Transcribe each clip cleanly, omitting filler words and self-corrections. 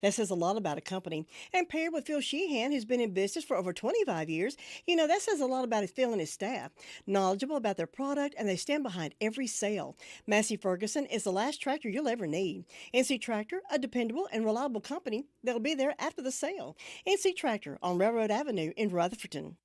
That says a lot about a company. And paired with Phil Sheehan, who's been in business for over 25 years, that says a lot about his Phil and his staff. Knowledgeable about their product, and they stand behind every sale. Massey Ferguson is the last tractor you'll ever need. NC Tractor, a dependable and reliable company that'll be there after the sale. NC Tractor on Railroad Avenue in Rutherford.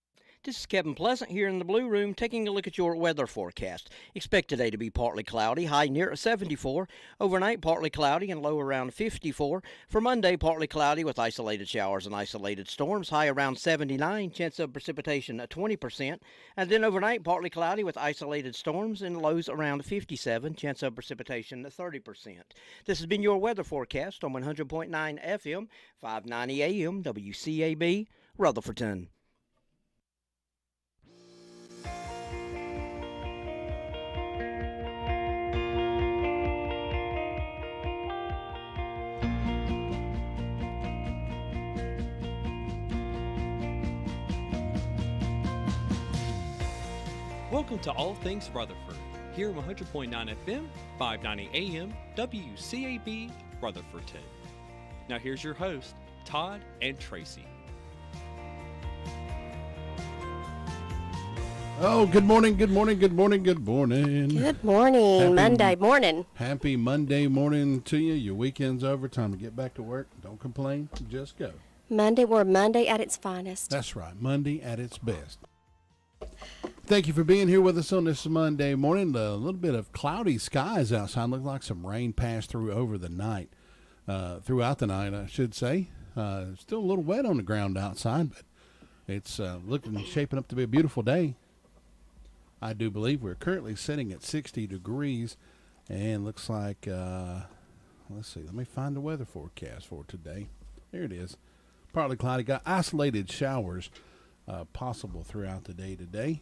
This is Kevin Pleasant here in the Blue Room taking a look at your weather forecast. Expect today to be partly cloudy, high near 74. Overnight, partly cloudy and low around 54. For Monday, partly cloudy with isolated showers and isolated storms, high around 79. Chance of precipitation at 20%. And then overnight, partly cloudy with isolated storms and lows around 57. Chance of precipitation at 30%. This has been your weather forecast on 100.9 FM, 590 AM, WCAB, Rutherford. Welcome to All Things Rutherford, here on 100.9 FM, 590 AM, WCAB, Rutherfordton. Now here's your host, Todd and Tracy. Oh, good morning, good morning, good morning, good morning. Good morning, Monday morning. Happy Monday morning to you. Your weekend's over, time to get back to work. Don't complain, just go. We're Monday at its finest. That's right, Monday at its best. Thank you for being here with us on this Monday morning. A little bit of cloudy skies outside. Looks like some rain passed through over the night, throughout the night, I should say. Still a little wet on the ground outside, but it's shaping up to be a beautiful day. I do believe we're currently sitting at 60 degrees, and looks like, let's see, let me find the weather forecast for today. There it is. Partly cloudy, got isolated showers possible throughout the day today.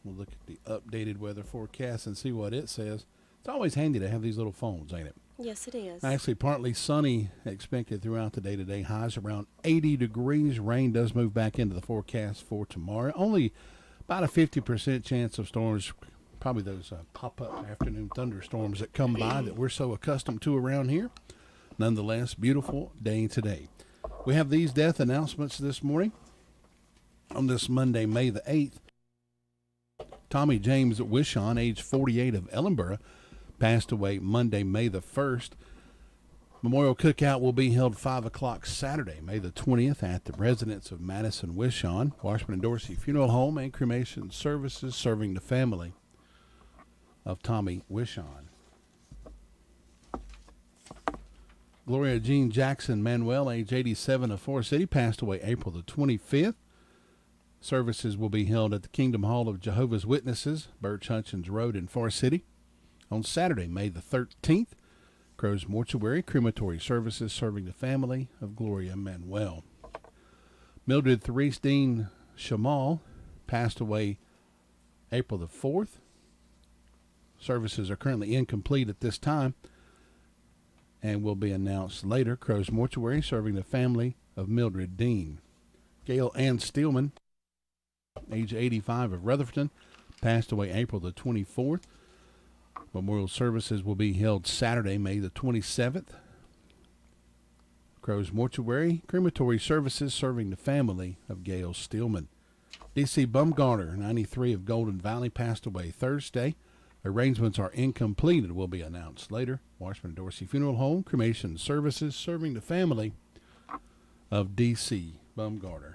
We'll look at the updated weather forecast and see what it says. It's always handy to have these little phones, ain't it? Yes, it is. Actually, partly sunny expected throughout the day today. Highs around 80 degrees. Rain does move back into the forecast for tomorrow. Only about a 50% chance of storms, probably those pop-up afternoon thunderstorms that come by that we're so accustomed to around here. Nonetheless, beautiful day today. We have these death announcements this morning. On this Monday, May the 8th, Tommy James Wishon, age 48 of Ellenborough, passed away Monday, May the 1st. Memorial cookout will be held 5 o'clock Saturday, May the 20th, at the residence of Madison Wishon, Washburn and Dorsey Funeral Home, and cremation services serving the family of Tommy Wishon. Gloria Jean Jackson Manuel, age 87 of Forest City, passed away April the 25th. Services will be held at the Kingdom Hall of Jehovah's Witnesses, Birch Hutchins Road in Forest City. On Saturday, May the 13th, Crow's Mortuary crematory services serving the family of Gloria Manuel. Mildred Therese Dean Shamal passed away April the 4th. Services are currently incomplete at this time and will be announced later. Crow's Mortuary serving the family of Mildred Dean. Gail Ann Steelman, age 85 of Rutherford, passed away April the 24th. Memorial services will be held Saturday, May the 27th. Crow's Mortuary crematory services serving the family of Gail Steelman. D.C. Bumgarner, 93 of Golden Valley, passed away Thursday. Arrangements are incomplete and will be announced later. Washburn and Dorsey Funeral Home cremation services serving the family of D.C. Bumgarner.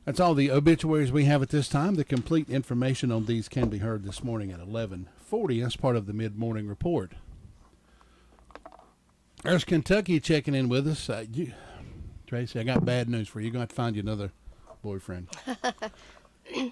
That's all the obituaries we have at this time. The complete information on these can be heard this morning at 11:40 as part of the mid-morning report. There's Kentucky checking in with us. Tracy, I got bad news for you. You're going to have to find you another boyfriend.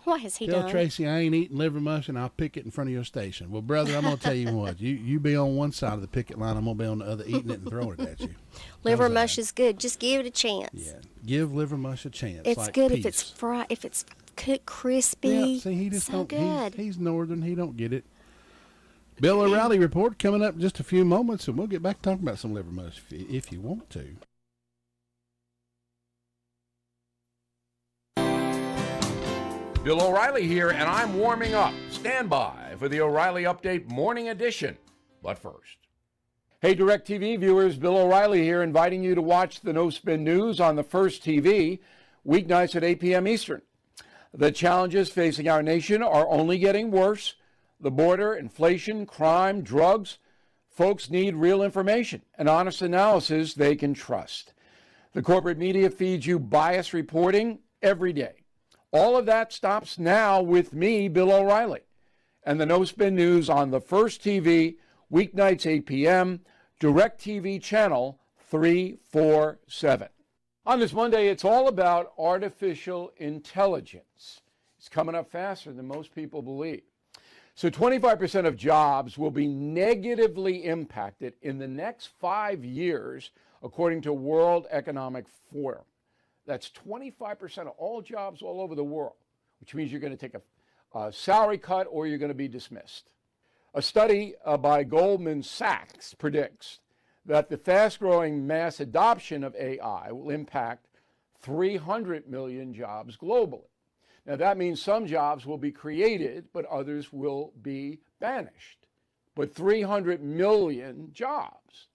What has he Tell done? Tracy I ain't eating liver mush, and I'll pick it in front of your station. Well, brother, I'm going to tell you what. You be on one side of the picket line. I'm going to be on the other eating it and throwing it at you. Liver mush is good. Just give it a chance. Yeah, give liver mush a chance. It's like good peace. if it's fried, if it's cooked crispy. Yeah, see, he just so don't. good. He's northern. He don't get it. Bill O'Reilly report coming up in just a few moments, and we'll get back to talking about some liver mush if you want to. Bill O'Reilly here, and I'm warming up. Stand by for the O'Reilly Update Morning Edition. But first, Hey, DirecTV viewers, Bill O'Reilly here, inviting you to watch the No Spin News on the First TV, weeknights at 8 p.m. Eastern. The challenges facing our nation are only getting worse. The border, inflation, crime, drugs. Folks need real information and honest analysis they can trust. The corporate media feeds you biased reporting every day. All of that stops now with me, Bill O'Reilly, and the No Spin News on the First TV, weeknights 8 p.m., DirecTV channel 347. On this Monday, it's all about artificial intelligence. It's coming up faster than most people believe. So 25% of jobs will be negatively impacted in the next 5 years, according to World Economic Forum. That's 25% of all jobs all over the world, which means you're going to take a salary cut or you're going to be dismissed. A study by Goldman Sachs predicts that the fast-growing mass adoption of AI will impact 300 million jobs globally. Now, that means some jobs will be created, but others will be banished. But 300 million jobs.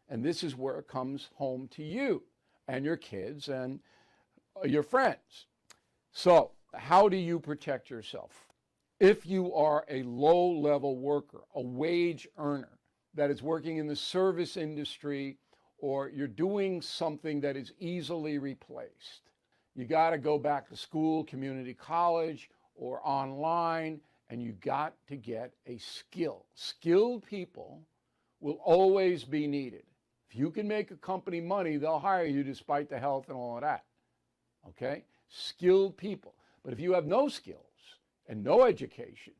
And this is where it comes home to you and your kids and your friends. So, how do you protect yourself? If you are a low-level worker, a wage earner that is working in the service industry, or you're doing something that is easily replaced, you got to go back to school, community college, or online, and you got to get a skill. Skilled people will always be needed. If you can make a company money, they'll hire you despite the health and all of that. Okay? Skilled people. But if you have no skills and no education,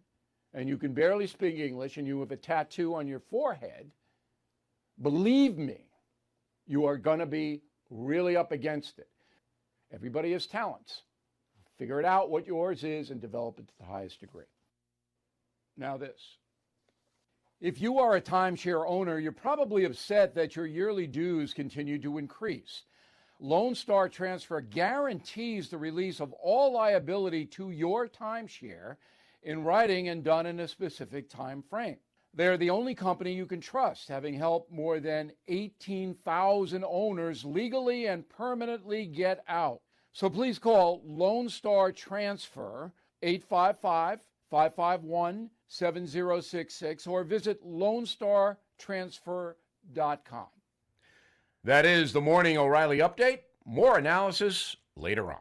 and you can barely speak English, and you have a tattoo on your forehead, believe me, you are going to be really up against it. Everybody has talents. Figure it out what yours is and develop it to the highest degree. Now this. If you are a timeshare owner, you're probably upset that your yearly dues continue to increase. Lone Star Transfer guarantees the release of all liability to your timeshare in writing and done in a specific time frame. They're the only company you can trust, having helped more than 18,000 owners legally and permanently get out. So please call Lone Star Transfer 855-551-7066 or visit LoneStarTransfer.com. That is the Morning O'Reilly Update. More analysis later on.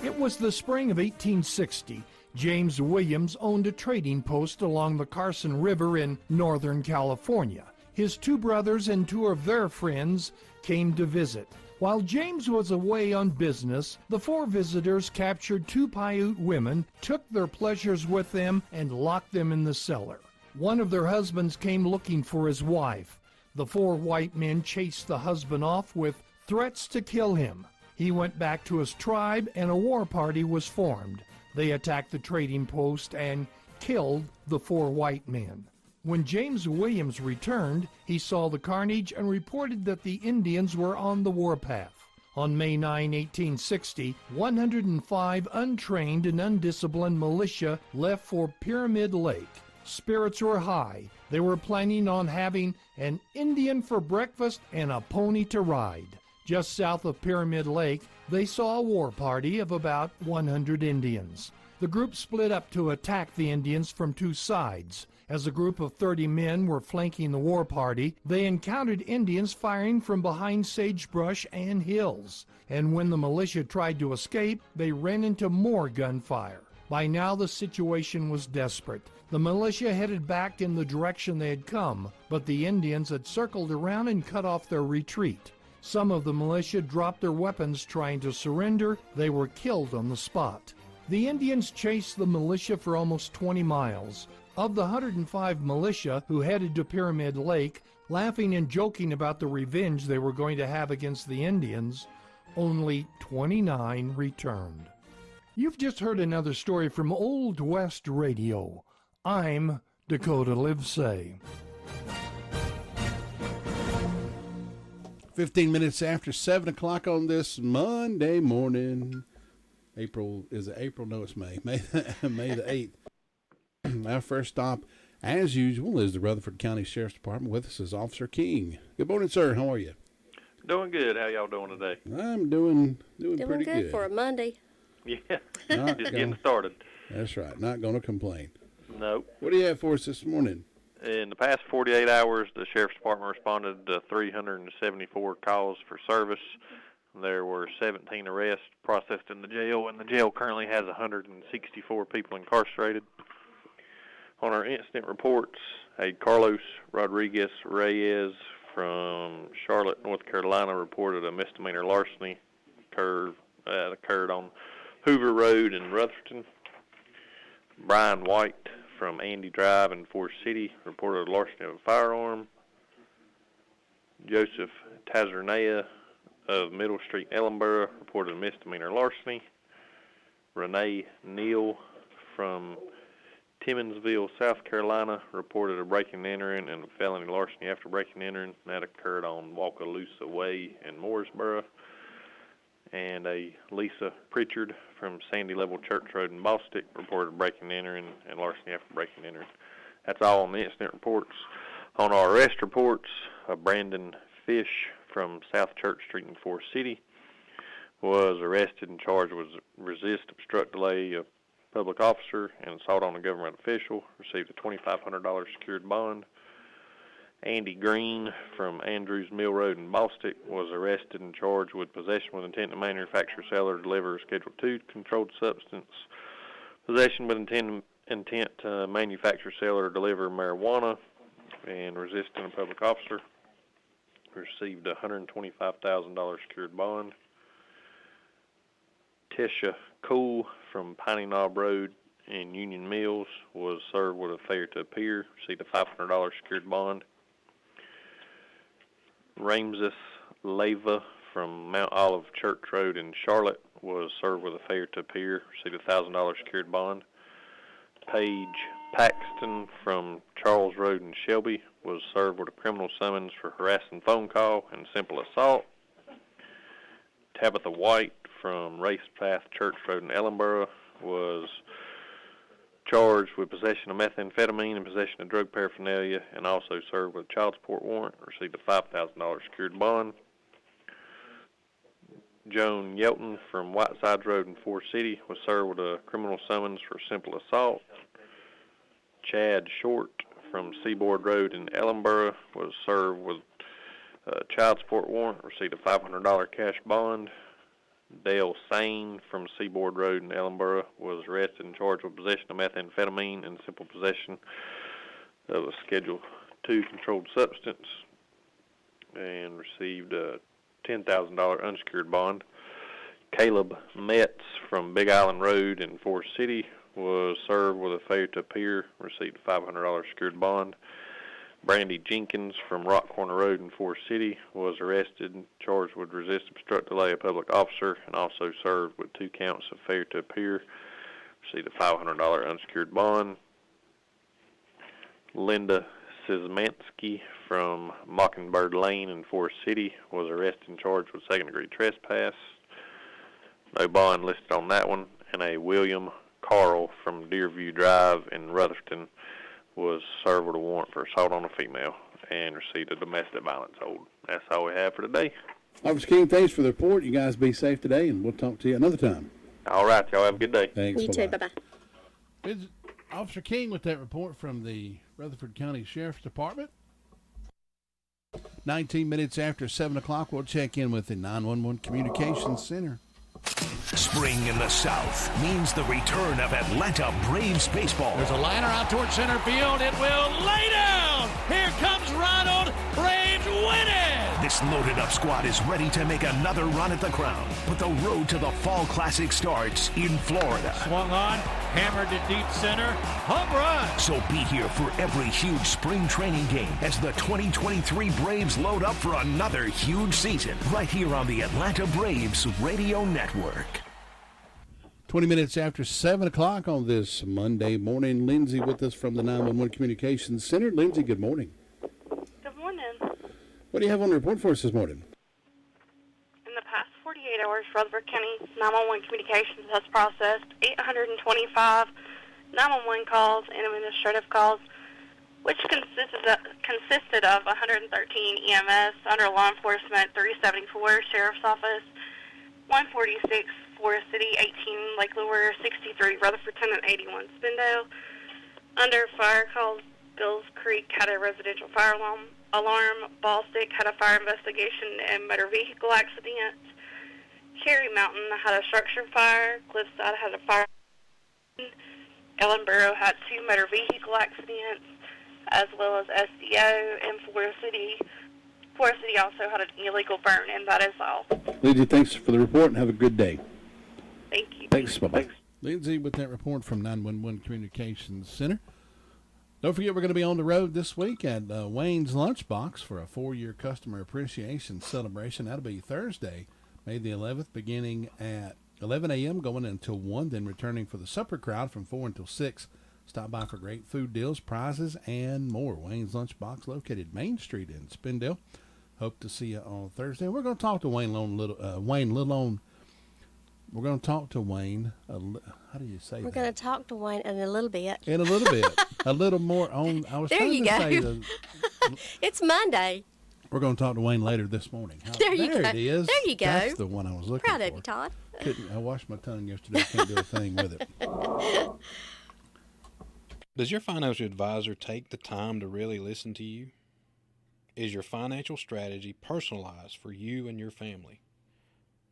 It was the spring of 1860. James Williams owned a trading post along the Carson River in Northern California. His two brothers and two of their friends came to visit. While James was away on business, the four visitors captured two Paiute women, took their pleasures with them, and locked them in the cellar. One of their husbands came looking for his wife. The four white men chased the husband off with threats to kill him. He went back to his tribe, and a war party was formed. They attacked the trading post and killed the four white men. When James Williams returned, he saw the carnage and reported that the Indians were on the warpath. On May 9, 1860, 105 untrained and undisciplined militia left for Pyramid Lake. Spirits were high. They were planning on having an Indian for breakfast and a pony to ride. Just south of Pyramid Lake, they saw a war party of about 100 Indians. The group split up to attack the Indians from two sides. As a group of 30 men were flanking the war party, they encountered Indians firing from behind sagebrush and hills. And when the militia tried to escape, they ran into more gunfire. By now, the situation was desperate. The militia headed back in the direction they had come, but the Indians had circled around and cut off their retreat. Some of the militia dropped their weapons trying to surrender. They were killed on the spot. The Indians chased the militia for almost 20 miles. Of the 105 militia who headed to Pyramid Lake, laughing and joking about the revenge they were going to have against the Indians, only 29 returned. You've just heard another story from Old West Radio. I'm Dakota Livesay. 15 minutes after 7 o'clock on this Monday morning. April, is it April? No, it's May. May the 8th. Our first stop, as usual, is the Rutherford County Sheriff's Department. With us is Officer King. Good morning, sir. How are you? Doing good. How y'all doing today? I'm doing Doing pretty good for a Monday. Yeah, Not just gonna- getting started. That's right. Not going to complain. Nope. What do you have for us this morning? In the past 48 hours, the Sheriff's Department responded to 374 calls for service. There were 17 arrests processed in the jail, and the jail currently has 164 people incarcerated. On our incident reports, a Carlos Rodriguez Reyes from Charlotte, North Carolina, reported a misdemeanor larceny occurred on Hoover Road in Rutherford. Brian White from Andy Drive in Forest City reported a larceny of a firearm. Joseph Tazernea of Middle Street, Ellenboro, reported a misdemeanor larceny. Renee Neal from Timmonsville, South Carolina, reported a breaking and entering and a felony larceny after breaking and entering. That occurred on Wackaloosa Way in Mooresboro. And a Lisa Pritchard from Sandy Level Church Road in Bostic reported breaking and entering and larceny after breaking and entering. That's all on the incident reports. On our arrest reports, Brandon Fish from South Church Street in Forest City was arrested and charged with resist, obstruct, delay a public officer, and assault on a government official. Received a $2,500 secured bond. Andy Green from Andrews Mill Road in Bostic was arrested and charged with possession with intent to manufacture, sell, or deliver a Schedule II controlled substance, possession with intent to manufacture, sell, or deliver marijuana, and resisting a public officer. Received a $125,000 secured bond. Tisha Cool from Piney Knob Road in Union Mills was served with a failure to appear. Received a $500 secured bond. Ramses Leva from Mount Olive Church Road in Charlotte was served with a failure to appear. Received a $1,000 secured bond. Paige Paxton from Charles Road in Shelby was served with a criminal summons for harassing phone call and simple assault. Tabitha White from Race Path Church Road in Ellenboro was charged with possession of methamphetamine and possession of drug paraphernalia, and also served with a child support warrant. Received a $5,000 secured bond. Joan Yelton from Whitesides Road in Forest City was served with a criminal summons for simple assault. Chad Short from Seaboard Road in Ellenboro was served with a child support warrant. Received a $500 cash bond. Dale Sane from Seaboard Road in Ellenboro was arrested and charged with possession of methamphetamine and simple possession of a Schedule II controlled substance, and received a $10,000 unsecured bond. Caleb Metz from Big Island Road in Forest City was served with a failure to appear, received a $500 secured bond. Brandy Jenkins from Rock Corner Road in Forest City was arrested and charged with resist, obstruct, delay a public officer, and also served with 2 counts of failure to appear. Received a $500 unsecured bond. Linda Szymanski from Mockingbird Lane in Forest City was arrested and charged with second-degree trespass. No bond listed on that one. And a William Carl from Deerview Drive in Rutherford was served with a warrant for assault on a female and received a domestic violence hold. That's all we have for today. Officer King, thanks for the report. You guys be safe today, and we'll talk to you another time. All right, y'all have a good day. Thanks. You too. Bye-bye. It's Officer King with that report from the Rutherford County Sheriff's Department. 19 minutes after 7 o'clock, we'll check in with the 911 Communications Center. Spring in the South means the return of Atlanta Braves baseball. There's a liner out toward center field. It will lay down. Here comes Ronald. Braves win it. This loaded-up squad is ready to make another run at the crown. But the road to the Fall Classic starts in Florida. Swung on, hammered to deep center. Home run. So be here for every huge spring training game as the 2023 Braves load up for another huge season right here on the Atlanta Braves Radio Network. 20 minutes after 7 o'clock on this Monday morning. Lindsay with us from the 911 Communications Center. Lindsay, good morning. Good morning. What do you have on the report for us this morning? In the past 48 hours, Rutherford County 911 communications has processed 825 911 calls and administrative calls, which consisted of 113 EMS, under law enforcement 374 Sheriff's Office, 146 Forest City, 18 Lake Lure, 63 Rutherford, and 81 Spindale. Under fire calls, Bills Creek had a residential fire alarm, Ballstick had a fire investigation and motor vehicle accident, Cherry Mountain had a structure fire, Cliffside had a fire, Ellenboro had 2 motor vehicle accidents, as well as SDO, and Forest City also had an illegal burn, and that is all. Lindsay, thanks for the report and have a good day. Thank you. Thanks. Bye-bye. Lindsay with that report from 911 Communications Center. Don't forget, we're going to be on the road this week at Wayne's Lunchbox for a 4-year customer appreciation celebration. That'll be Thursday, May the 11th, beginning at 11 a.m., going until 1, then returning for the supper crowd from 4 until 6. Stop by for great food deals, prizes, and more. Wayne's Lunchbox, located Main Street in Spindale. Hope to see you on Thursday. We're going to talk to Wayne Little. We're going to talk to Wayne. How do you say We're that? going to talk to Wayne in a little bit. In a little bit. A little more on. I was There trying you to go. say It's Monday. we're going to talk to Wayne later this morning. There you go. It is. There you go. That's the one I was looking for. Proud of you, Todd. I washed my tongue yesterday. Can't do a thing with it. Does your financial advisor take the time to really listen to you? Is your financial strategy personalized for you and your family?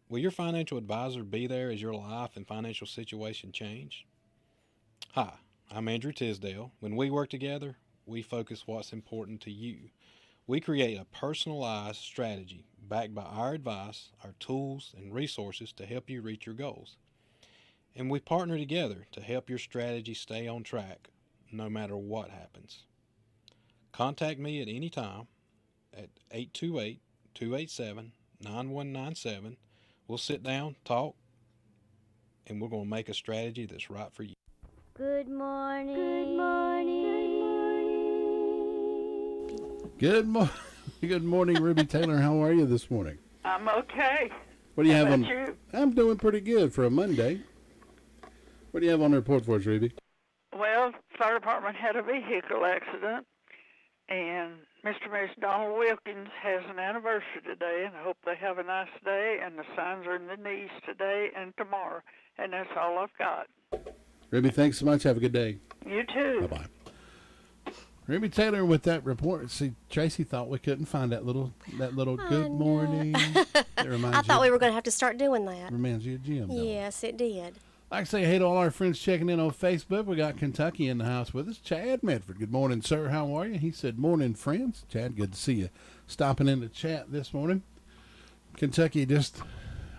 Will your financial advisor be there as your life and financial situation change? Hi, I'm Andrew Tisdale. When we work together, we focus what's important to you. We create a personalized strategy backed by our advice, our tools, and resources to help you reach your goals. And we partner together to help your strategy stay on track no matter what happens. Contact me at any time at 828-287-9197. We'll sit down, talk, and we're going to make a strategy that's right for you. Good morning. Good morning. Good morning. Good morning, Ruby Taylor. How are you this morning? I'm okay. What do you How have about on? you? I'm doing pretty good for a Monday. What do you have on the report for us, Ruby? Well, fire department had a vehicle accident, and Mr. and Mrs. Donald Wilkins has an anniversary today, and I hope they have a nice day, and the signs are in the knees today and tomorrow, and that's all I've got. Ruby, thanks so much. Have a good day. You too. Bye-bye. Ruby Taylor with that report. See, Tracy thought we couldn't find that little good morning. It reminds I thought you, we were going to have to start doing that. reminds you of Jim, don't it? Yes, it did. Like I say, hey to all our friends checking in on Facebook. We got Kentucky in the house with us. Chad Medford. Good morning, sir. How are you? He said, morning, friends. Chad, good to see you. Stopping in the chat this morning. Kentucky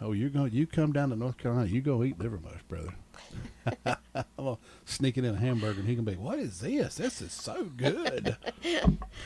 you come down to North Carolina, you go eat liver mush, brother. I'm sneaking in a hamburger, and he can be, what is this? This is so good.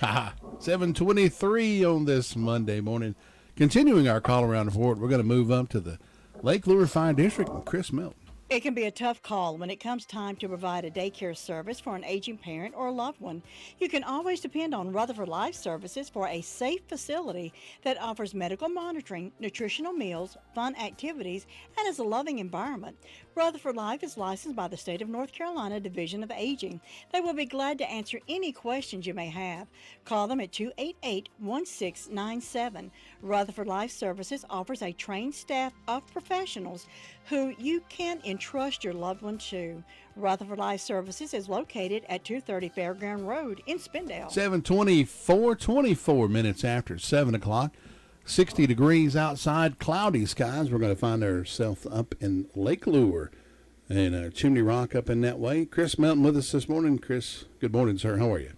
7:23 on this Monday morning. Continuing our call around report, we're going to move up to the Lake Lure Fire District and Chris Melton. It can be a tough call when it comes time to provide a daycare service for an aging parent or a loved one. You can always depend on Rutherford Life Services for a safe facility that offers medical monitoring, nutritional meals, fun activities, and is a loving environment. Rutherford Life is licensed by the State of North Carolina Division of Aging. They will be glad to answer any questions you may have. Call them at 288-1697. Rutherford Life Services offers a trained staff of professionals who you can entrust your loved one to. Rutherford Life Services is located at 230 Fairground Road in Spindale. 24 minutes after 7 o'clock. 60 degrees outside, cloudy skies. We're going to find ourselves up in Lake Lure and Chimney Rock up in that way. Chris Melton with us this morning. Chris, good morning, sir. How are you?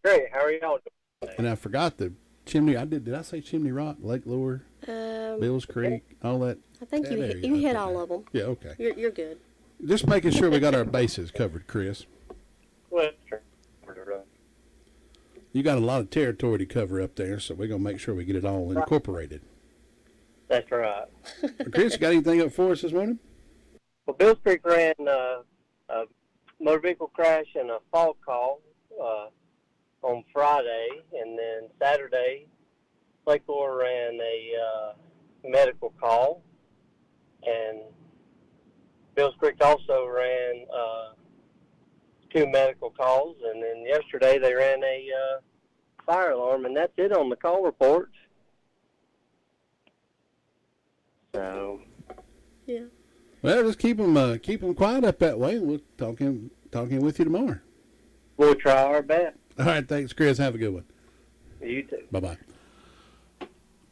Great. How are y'all doing? And I forgot the Chimney. Did I say Chimney Rock, Lake Lure, Bills Creek, all that? I think you hit all of them. Yeah, okay. You're good. Just making sure we got our bases covered, Chris. Well, You got a lot of territory to cover up there, so we're going to make sure we get it all incorporated. that's right. Chris, you got anything up for us this morning? Well, Bills Creek ran a motor vehicle crash and a fog call on Friday, and then Saturday, Lake Lure ran a medical call, and Bills Creek also ran 2 medical calls, and then yesterday they ran a fire alarm, and that's it on the call reports. So, yeah. Well, just keep them quiet up that way. We'll talking with you tomorrow. We'll try our best. All right, thanks, Chris. Have a good one. You too. Bye-bye.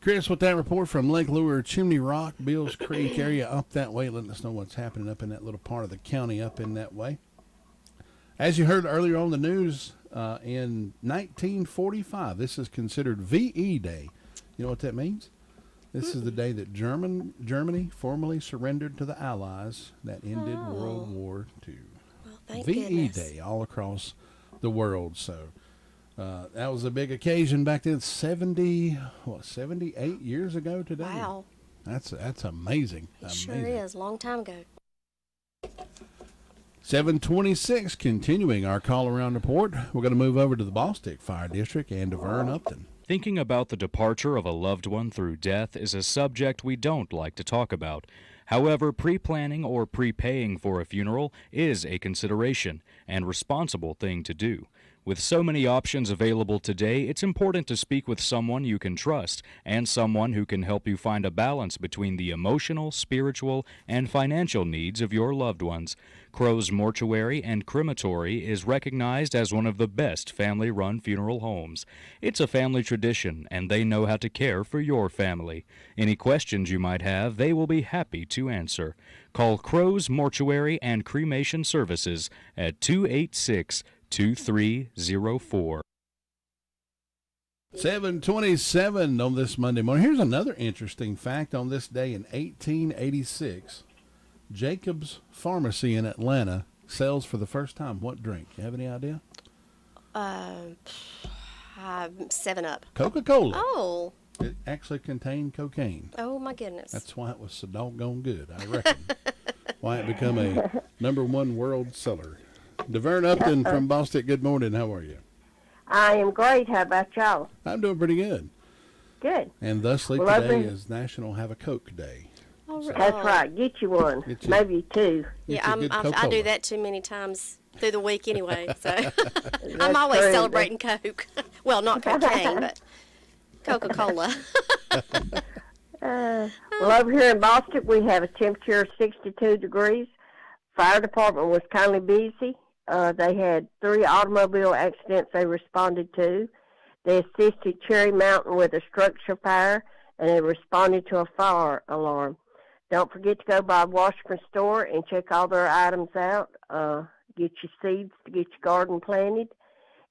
Chris, with that report from Lake Lure, Chimney Rock, Bills Creek area up that way, letting us know what's happening up in that little part of the county up in that way. As you heard earlier on the news, in 1945, this is considered VE Day. You know what that means? This is the day that Germany formally surrendered to the Allies. That ended World War II. Well, thank VE goodness. Day all across the world. So that was a big occasion back then. 78 years ago today. Wow. That's amazing. It sure is. Long time ago. 726, continuing our call-around report. We're going to move over to the Ballstick Fire District and to Vern Upton. Thinking about the departure of a loved one through death is a subject we don't like to talk about. However, pre-planning or prepaying for a funeral is a consideration and responsible thing to do. With so many options available today, it's important to speak with someone you can trust and someone who can help you find a balance between the emotional, spiritual, and financial needs of your loved ones. Crow's Mortuary and Crematory is recognized as one of the best family-run funeral homes. It's a family tradition, and they know how to care for your family. Any questions you might have, they will be happy to answer. Call Crow's Mortuary and Cremation Services at 286-2304. 727 on this Monday morning. Here's another interesting fact. On this day in 1886, Jacob's Pharmacy in Atlanta sells for the first time what drink? You have any idea? 7-Up. Coca-Cola. Oh. It actually contained cocaine. Oh, my goodness. That's why it was so doggone good, I reckon. Why it become a #1 world seller. DeVern Upton from Boston, good morning. How are you? I am great. How about y'all? I'm doing pretty good. Good. And thusly Well, today is National Have a Coke Day. That's right. Get you one. Maybe 2. Yeah, I do that too many times through the week anyway. So I'm That's always true. celebrating Coke. Well, not cocaine, but Coca-Cola. Well, over here in Boston, we have a temperature of 62 degrees. Fire department was kind of busy. They had 3 automobile accidents they responded to. They assisted Cherry Mountain with a structure fire, and they responded to a fire alarm. Don't forget to go by Washburn store and check all their items out. Get your seeds to get your garden planted,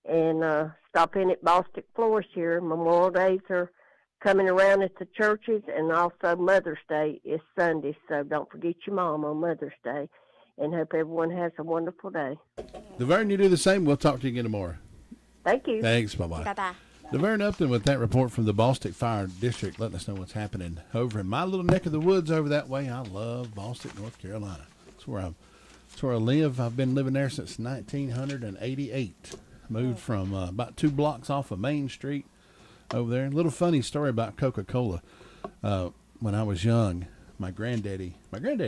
and stop in at Bostic Florist here. Memorial Days are coming around at the churches, and also Mother's Day is Sunday, so don't forget your mom on Mother's Day, and hope everyone has a wonderful day. DeVern, you do the same. We'll talk to you again tomorrow. Thank you. Thanks. Bye-bye. Bye-bye. DeVern Upton with that report from the Ballstick Fire District, letting us know what's happening over in my little neck of the woods over that way. I love Ballstick, North Carolina. That's where I live. I've been living there since 1988. Moved from about 2 blocks off of Main Street over there. A little funny story about Coca-Cola. When I was young, my granddaddy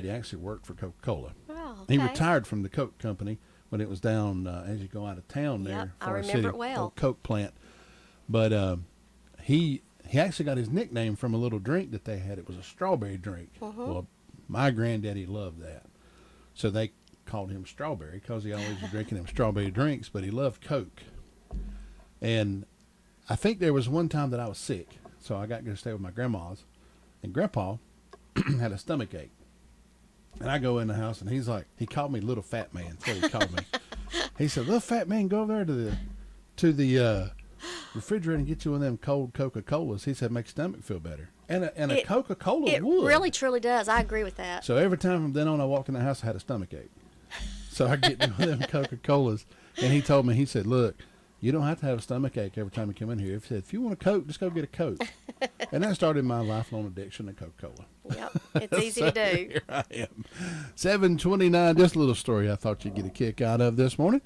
actually worked for Coca-Cola. Oh, okay. He retired from the Coke company when it was down as you go out of town there. I Forest remember City, it well. old Coke plant. But he actually got his nickname from a little drink that they had. It was a strawberry drink. Well, my granddaddy loved that. So they called him Strawberry because he always was drinking them strawberry drinks, but he loved Coke. And I think there was one time that I was sick, so I got to stay with my grandma's, and Grandpa had a stomach ache. And I go in the house, and he called me Little Fat Man. That's what he called me. He said, "Little Fat Man, go over there to the refrigerator and get you one of them cold Coca-Colas." He said, "Make your stomach feel better." And a Coca-Cola would. It really, truly does. I agree with that. So every time from then on I walked in the house, I had a stomach ache. So I get one of them Coca-Colas, and he told me, he said, "Look, you don't have to have a stomach ache every time you come in here. He said, if you want a Coke, just go get a Coke." And that started my lifelong addiction to Coca-Cola. Yep, it's easy to do. Here I am. 729, just a little story I thought you'd get a kick out of this morning.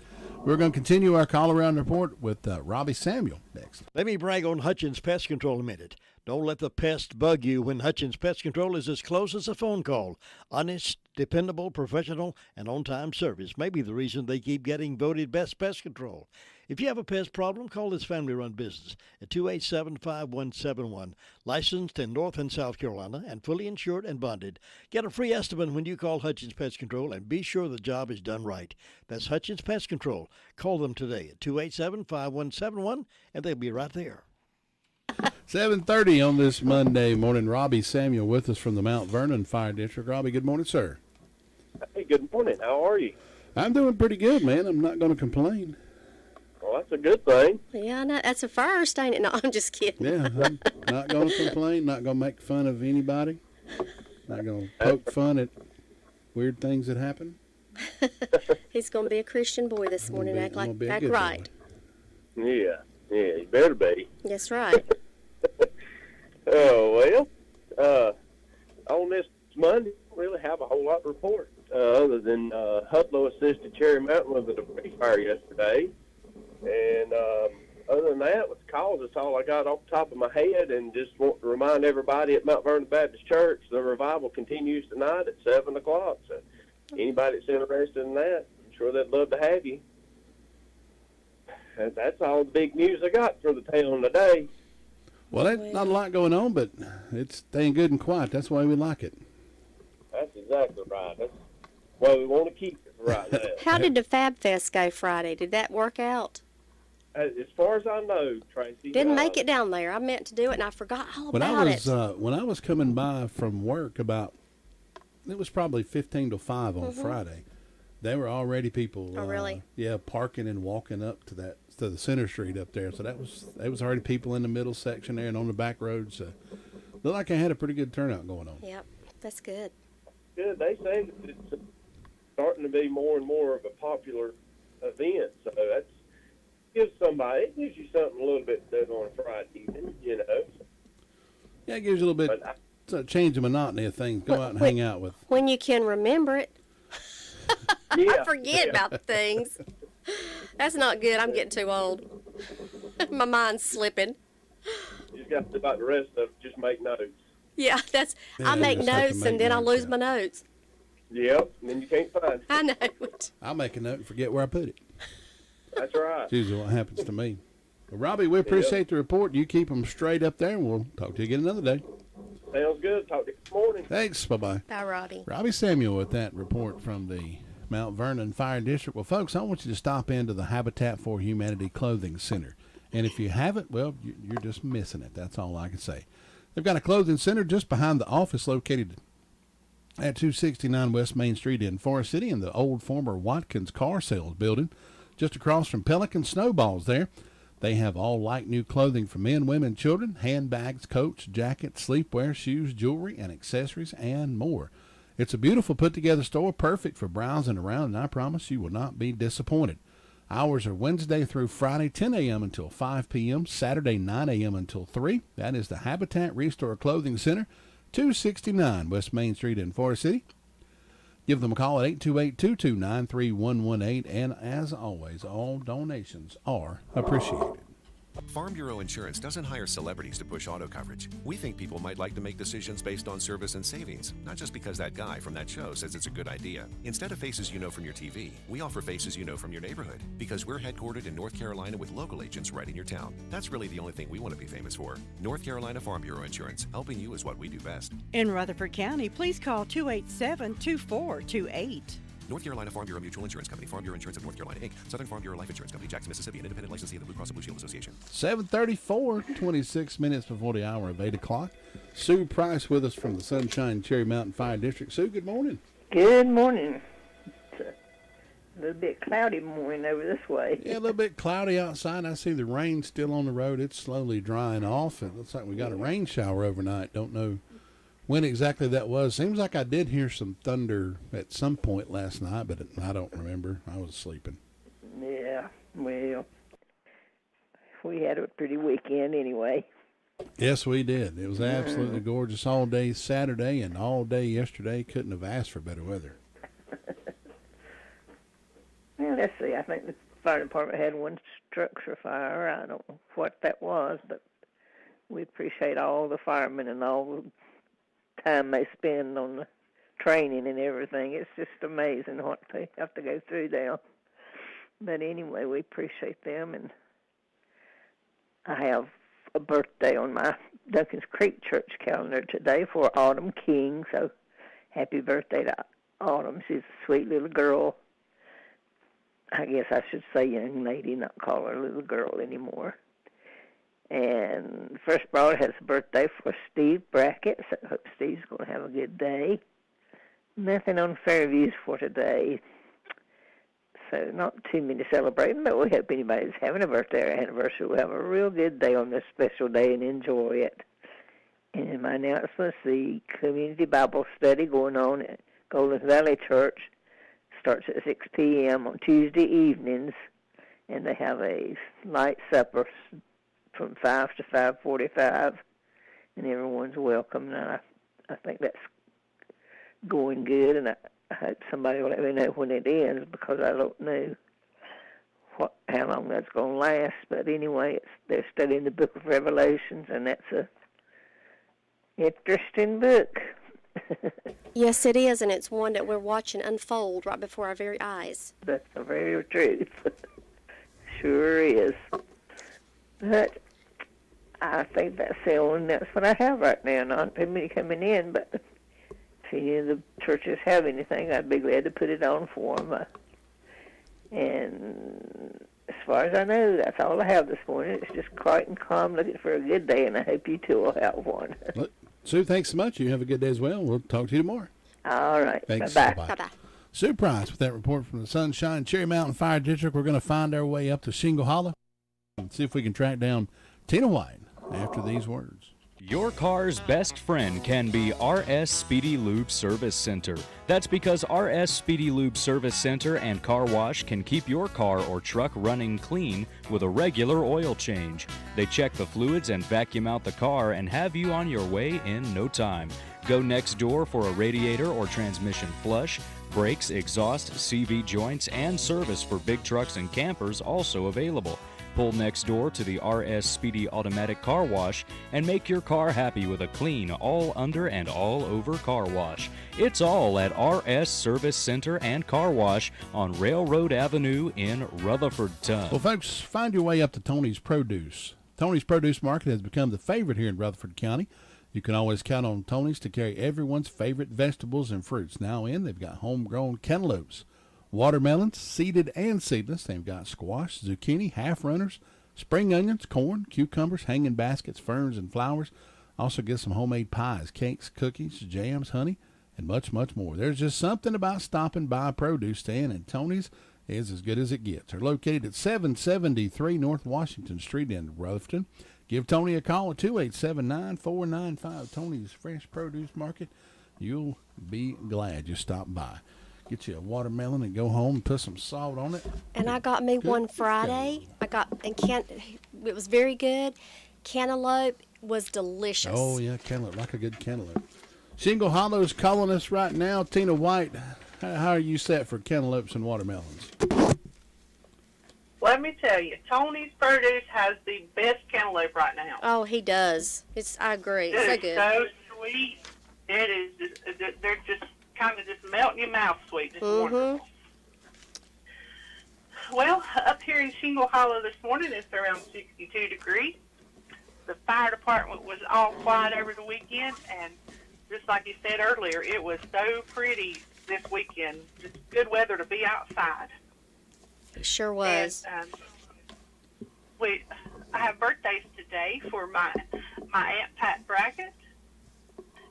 We're going to continue our call around report with Robbie Samuel next. Let me brag on Hutchins Pest Control a minute. Don't let the pest bug you when Hutchins Pest Control is as close as a phone call. Honest, dependable, professional, and on-time service may be the reason they keep getting voted best pest control. If you have a pest problem, call this family-run business at 287-5171. Licensed in North and South Carolina and fully insured and bonded. Get a free estimate when you call Hutchins Pest Control and be sure the job is done right. That's Hutchins Pest Control. Call them today at 287-5171 and they'll be right there. 7:30 on this Monday morning. Robbie Samuel with us from the Mount Vernon Fire District. Robbie, good morning, sir. Hey, good morning. How are you? I'm doing pretty good, man. I'm not going to complain. Well, that's a good thing. Yeah, I know. That's a first, ain't it? No, I'm just kidding. Yeah, I'm not going to complain, not going to make fun of anybody, not going to poke fun at weird things that happen. He's going to be a Christian boy this morning, act right. Yeah, you better be. That's right. Oh, well, on this Monday, I don't really have a whole lot to report other than Huplo assisted Cherry Mountain with a debris fire yesterday. And other than that, with the calls, that's all I got off the top of my head. And just want to remind everybody at Mount Vernon Baptist Church, the revival continues tonight at 7 o'clock. So anybody that's interested in that, I'm sure they'd love to have you. And that's all the big news I got for the town today. Well, that's not a lot going on, but it's staying good and quiet. That's why we like it. That's exactly right. That's why we want to keep it right now. How did the Fab Fest go Friday? Did that work out? As far as I know, Tracy. Didn't make it down there. I meant to do it, and I forgot all about it. When I was coming by from work it was probably 15 to 5 on Friday. There were already people. Oh, really? Parking and walking up to the center street up there. So there was already people in the middle section there and on the back roads. So looked like I had a pretty good turnout going on. Yep, that's good. Good. They say that it's starting to be more and more of a popular event. So it gives you something a little bit to do on a Friday evening, you know. Yeah, it gives you a little bit change the monotony of things. Go out and hang out with. When you can remember it. I forget about things. That's not good. I'm getting too old. My mind's slipping. You just got to do about the rest of it, just make notes. Yeah, I make notes and then I lose my notes. Yep, and then you can't find it. I know it. I'll make a note and forget where I put it. That's right. It's usually what happens to me. Well, Robbie, we appreciate the report. You keep them straight up there, and we'll talk to you again another day. Sounds good. Talk to you this morning. Thanks. Bye-bye. Bye, Robbie. Robbie Samuel with that report from the Mount Vernon Fire District. Well, folks, I want you to stop into the Habitat for Humanity Clothing Center. And if you haven't, well, you're just missing it. That's all I can say. They've got a clothing center just behind the office located at 269 West Main Street in Forest City in the old former Watkins Car Sales building, just across from Pelican Snowballs there. They have all like new clothing for men, women, children, handbags, coats, jackets, sleepwear, shoes, jewelry, and accessories, and more. It's a beautiful put-together store, perfect for browsing around, and I promise you will not be disappointed. Hours are Wednesday through Friday, 10 a.m. until 5 p.m., Saturday, 9 a.m. until 3. That is the Habitat Restore Clothing Center, 269 West Main Street in Forest City. Give them a call at 828-229-3118, and as always, all donations are appreciated. Farm Bureau Insurance doesn't hire celebrities to push auto coverage. We think people might like to make decisions based on service and savings, not just because that guy from that show says it's a good idea. Instead of faces you know from your TV, we offer faces you know from your neighborhood, because we're headquartered in North Carolina with local agents right in your town. That's really the only thing we want to be famous for. North Carolina Farm Bureau Insurance, helping you is what we do best. In Rutherford County, please call 287-2428. North Carolina Farm Bureau Mutual Insurance Company, Farm Bureau Insurance of North Carolina, Inc., Southern Farm Bureau Life Insurance Company, Jackson, Mississippi, an independent licensee of the Blue Cross and Blue Shield Association. 7:34, 26 minutes before the hour of 8 o'clock. Sue Price with us from the Sunshine Cherry Mountain Fire District. Sue, good morning. Good morning. It's a little bit cloudy morning over this way. Yeah, a little bit cloudy outside. I see the rain still on the road. It's slowly drying off. It looks like we got a rain shower overnight. Don't know when exactly that was. Seems like I did hear some thunder at some point last night, but I don't remember. I was sleeping. Yeah, well, we had a pretty weekend anyway. Yes, we did. It was absolutely gorgeous all day Saturday and all day yesterday. Couldn't have asked for better weather. Well, let's see. I think the fire department had one structure fire. I don't know what that was, but we appreciate all the firemen and all the time they spend on the training and everything. It's just amazing what they have to go through now. But anyway, we appreciate them, and I have a birthday on my Duncans Creek Church calendar today for Autumn King, so happy birthday to Autumn. She's a sweet little girl. I guess I should say young lady, not call her little girl anymore. And First Broad has a birthday for Steve Brackett, so I hope Steve's going to have a good day. Nothing on Fairviews for today, so not too many celebrating, but we hope anybody's having a birthday or anniversary will have a real good day on this special day and enjoy it. And in my announcements, the community Bible study going on at Golden Valley Church starts at 6 p.m. on Tuesday evenings, and they have a light supper from 5 to 5:45, and everyone's welcome. And I think that's going good, and I hope somebody will let me know when it ends, because I don't know how long that's going to last. But anyway, they're studying the book of Revelations, and that's a interesting book. Yes, it is, and it's one that we're watching unfold right before our very eyes. That's the very truth. Sure is. But I think that's the only announcement I have right now. Not too many coming in, but if any of the churches have anything, I'd be glad to put it on for them. And as far as I know, that's all I have this morning. It's just quiet and calm, looking for a good day, and I hope you two will have one. Well, Sue, thanks so much. You have a good day as well. We'll talk to you tomorrow. All right. Thanks. Bye-bye. Bye-bye. Sue Price with that report from the Sunshine Cherry Mountain Fire District. We're going to find our way up to Shingle Hollow and see if we can track down Tina White after these words. Your car's best friend can be RS Speedy Lube Service Center. That's because RS Speedy Lube Service Center and Car Wash can keep your car or truck running clean with a regular oil change. They check the fluids and vacuum out the car and have you on your way in no time. Go next door for a radiator or transmission flush. Brakes, exhaust, CV joints, and service for big trucks and campers also available. Pull next door to the RS Speedy Automatic Car Wash and make your car happy with a clean, all under and all over car wash. It's all at RS Service Center and Car Wash on Railroad Avenue in Rutherfordton. Well, folks, find your way up to Tony's Produce. Tony's Produce Market has become the favorite here in Rutherford County. You can always count on Tony's to carry everyone's favorite vegetables and fruits. Now they've got homegrown cantaloupes, watermelons, seeded and seedless. They've got squash, zucchini, half-runners, spring onions, corn, cucumbers, hanging baskets, ferns, and flowers. Also get some homemade pies, cakes, cookies, jams, honey, and much, much more. There's just something about stopping by a produce stand, and Tony's is as good as it gets. They're located at 773 North Washington Street in Rutherford. Give Tony a call at 287-9495. Tony's Fresh Produce Market. You'll be glad you stopped by. Get you a watermelon and go home and put some salt on it. And I got me one Friday. It was very good. Cantaloupe was delicious. Oh, yeah, cantaloupe, like a good cantaloupe. Shingle Hollow's calling us right now. Tina White, how are you set for cantaloupes and watermelons? Let me tell you, Tony's Produce has the best cantaloupe right now. Oh, he does. I agree. It's so good. It is so sweet. It is. They're just kind of just melt in your mouth sweet. Just wonderful. Well, up here in Shingle Hollow this morning, it's around 62 degrees. The fire department was all quiet over the weekend, and just like you said earlier, it was so pretty this weekend. Just good weather to be outside. It sure was. And, I have birthdays today for my Aunt Pat Brackett,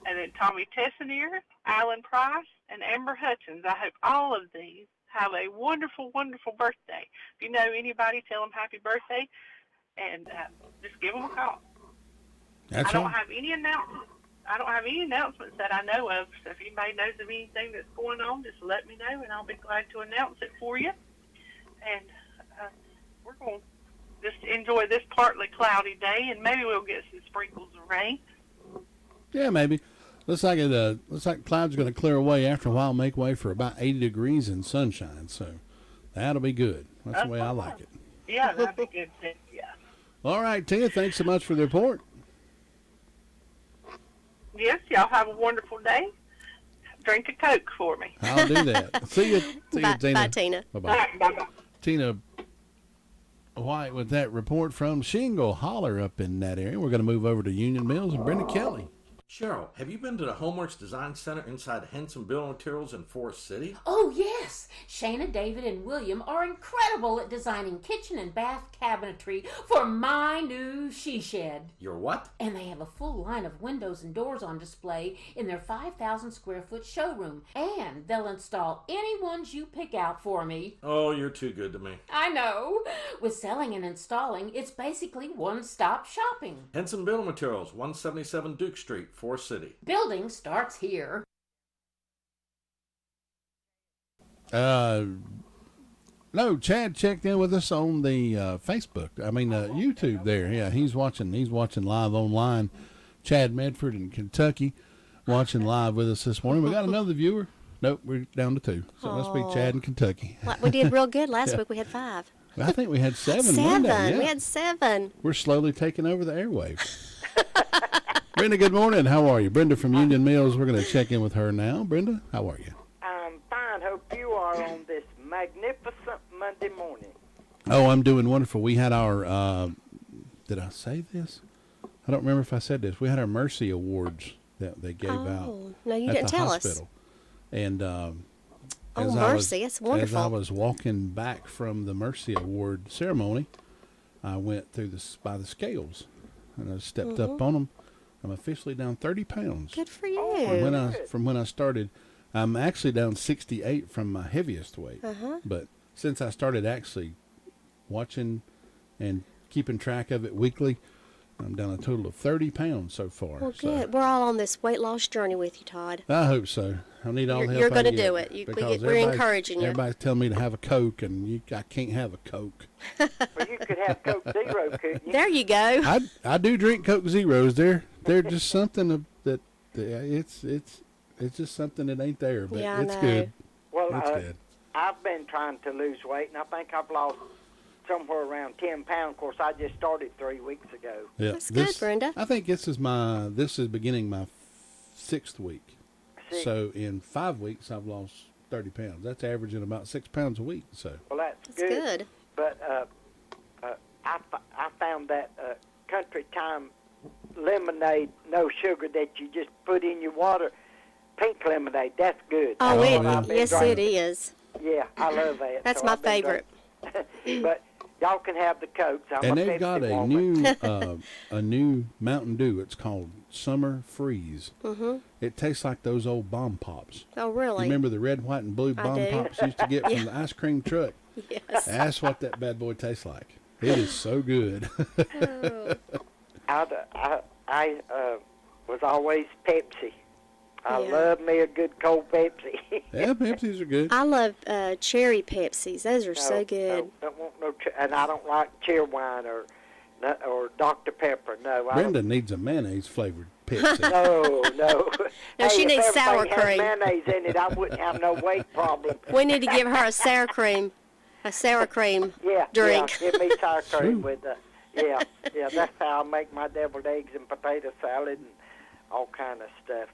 and then Tommy Tessinier, Alan Price, and Amber Hutchins. I hope all of these have a wonderful, wonderful birthday. If you know anybody, tell them happy birthday, and just give them a call. I don't have any announcements. That I know of. So if anybody knows of anything that's going on, just let me know, and I'll be glad to announce it for you. And we're going to just enjoy this partly cloudy day, and maybe we'll get some sprinkles of rain. Yeah, maybe. Looks like clouds are going to clear away after a while, make way for about 80 degrees and sunshine. So that'll be good. That's the way I like it. Yeah, that'd be good too. Yeah. All right, Tina, thanks so much for the report. Yes, y'all have a wonderful day. Drink a Coke for me. I'll do that. See you, Bye, Tina. bye, Tina. Bye-bye. All right, bye-bye. Tina White with that report from Shingle Holler up in that area. We're going to move over to Union Mills and Brenda Kelly. Cheryl, have you been to the Homeworks Design Center inside Henson Building Materials in Forest City? Oh, yes. Shana, David, and William are incredible at designing kitchen and bath cabinetry for my new she shed. Your what? And they have a full line of windows and doors on display in their 5,000 square foot showroom. And they'll install any ones you pick out for me. Oh, you're too good to me. I know. With selling and installing, it's basically one-stop shopping. Henson Building Materials, 177 Duke Street, Forest City. Building starts here. No, Chad checked in with us on the Facebook. YouTube there. Yeah, he's watching live online. Chad Medford in Kentucky watching live with us this morning. We got another viewer. Nope, we're down to 2. So it must be Chad in Kentucky. We did real good last week. We had 5. I think we had 7. 7. Monday, yeah. We had 7. We're slowly taking over the airwaves. Brenda, good morning. How are you? Brenda from Union Mills. We're going to check in with her now. Brenda, how are you? I'm fine. Hope you are on this magnificent Monday morning. Oh, I'm doing wonderful. We had our, did I say this? I don't remember if I said this. We had our Mercy Awards that they gave out. No, you at didn't the tell hospital. us. And Mercy, that's wonderful. As I was walking back from the Mercy Award ceremony, I went through by the scales, and I stepped up on them. I'm officially down 30 pounds. Good for you. From when I started. I'm actually down 68 from my heaviest weight. But since I started actually watching and keeping track of it weekly, I'm down a total of 30 pounds so far. Well, good. We're all on this weight loss journey with you, Todd. I hope so. I need all the help You're I going to can get, do it. because We're encouraging you. Everybody's telling me to have a Coke, and I can't have a Coke. Well, you could have Coke Zero, couldn't you? There you go. I do drink Coke Zeros. They're just something that it's just something that ain't there, but Yeah, I it's know. good. Well, It's good. I've been trying to lose weight, and I think I've lost somewhere around 10 pounds. Of course, I just started 3 weeks ago. Yeah, That's good, Brenda. I think this is beginning my 6th week. So in 5 weeks, I've lost 30 pounds. That's averaging about 6 pounds a week. So. Well, that's good. But I found that Country Time lemonade, no sugar, that you just put in your water, pink lemonade, that's good. Oh, That's what I've been yes, drinking. it is. Yeah, I love that. That's So my I've been favorite. drinking. But y'all can have the Cokes. And they've got a new Mountain Dew. It's called Summer Freeze. It tastes like those old bomb pops. Oh, really? You remember the red, white, and blue bomb do. pops you used to get Yeah. from the ice cream truck? Yes. That's what that bad boy tastes like. It is so good. I was always Pepsi. I Yeah. love me a good cold Pepsi. Yeah, Pepsis are good. I love cherry Pepsis. Those are so good. Don't want no, and I don't like Cheerwine or Dr. Pepper. No, I Brenda needs a mayonnaise flavored Pepsi. don't. No. No, she if needs sour everything had cream. mayonnaise in it, I wouldn't have no weight problem. We need to give her a sour cream drink. Yeah, give me sour cream with yeah, that's how I make my deviled eggs and potato salad and all kind of stuff.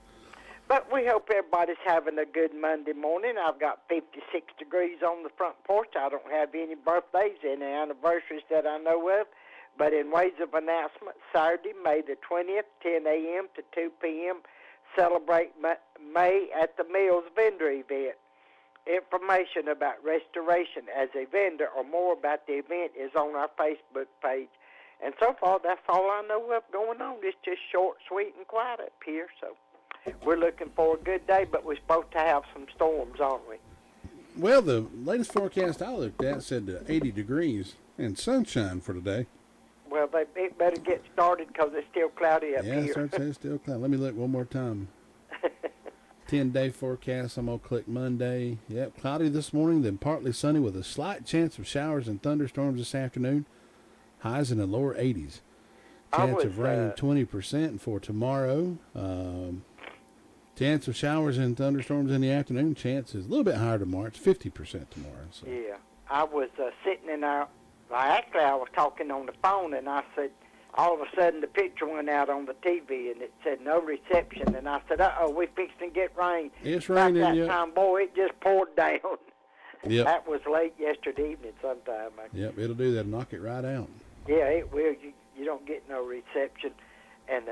But we hope everybody's having a good Monday morning. I've got 56 degrees on the front porch. I don't have any birthdays, any anniversaries that I know of. But in ways of announcement, Saturday, May the 20th, 10 a.m. to 2 p.m., celebrate May at the Mills vendor event. Information about restoration as a vendor or more about the event is on our Facebook page. And so far, that's all I know of going on. It's just short, sweet, and quiet up here. So we're looking for a good day, but we're supposed to have some storms, aren't we? Well, the latest forecast I looked at said 80 degrees and sunshine for today. Well, they better get started because it's still cloudy up Yeah, here. it's still cloudy. Let me look one more time. 10-day forecast. I'm going to click Monday. Yep, cloudy this morning, then partly sunny with a slight chance of showers and thunderstorms this afternoon. Highs in the lower 80s. Chance of rain 20% for tomorrow. Chance of showers and thunderstorms in the afternoon. Chance is a little bit higher tomorrow. It's 50% tomorrow. So. Yeah. I was sitting in our. Well, actually, I was talking on the phone, and I said, all of a sudden the picture went out on the TV, and it said no reception. And I said, "Uh-oh, we fixing to get rain." It's About raining, that yep. time, boy, it just poured down. Yep. That was late yesterday evening sometime. Yep, it'll do that. Knock it right out. Yeah, it will. You don't get no reception, and